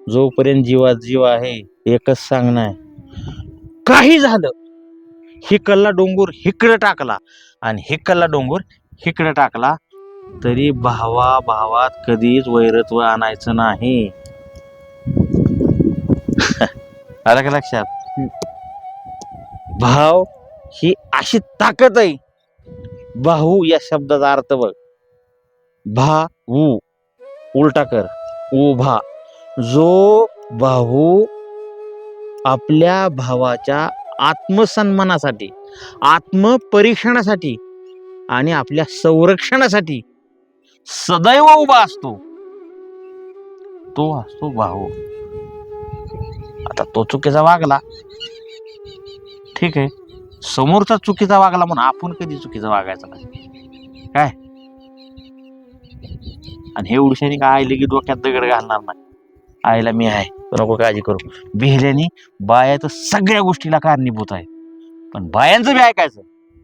जोपर्यंत जीवात जीव आहे एकच सांगणं आहे, काही झालं हिकल्ला डोंगर हिकडे टाकला आणि हिकल्ला डोंगर हिकडे टाकला तरी भावा भावात कधीच वैरत्व आणायचं नाही. आलं का लक्षात? भाव ही अशी ताकद आहे. भाऊ या शब्दाचा अर्थ बघ, भाऊ उलटा कर, उभा. जो भाऊ आपल्या भावाच्या आत्मसन्मानासाठी, आत्मपरीक्षणासाठी आणि आपल्या संरक्षणासाठी सदैव उभा असतो, तो असतो भाऊ. आता तो चुकीचा वागला, ठीक आहे, समोरचा चुकीचा वागला म्हणून आपण कधी चुकीचा वागायचा नाही काय. आणि हे उडशाने काय आईले की डोक्यात दगड घालणार नाही. आईला मी आहे, नको काळजी करू. बिहल्याने बाया तर सगळ्या गोष्टीला कारणीभूत आहे, पण बायांचं बी ऐकायचं,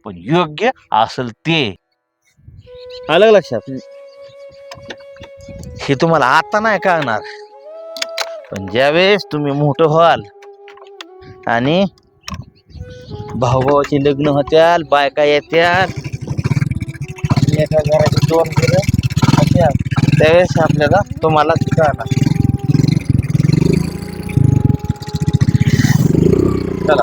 पण योग्य असेल ते. आलं लक्षात? हे तुम्हाला आता नाही कळणार, पण ज्यावेळेस तुम्ही मोठं व्हाल आणि भाऊभावाची लग्न होत्याल, बायका येत्याल, एका घराची दोन घरं होत्याल, त्यावेळेस आपल्याला तुम्हाला कळणार. चला.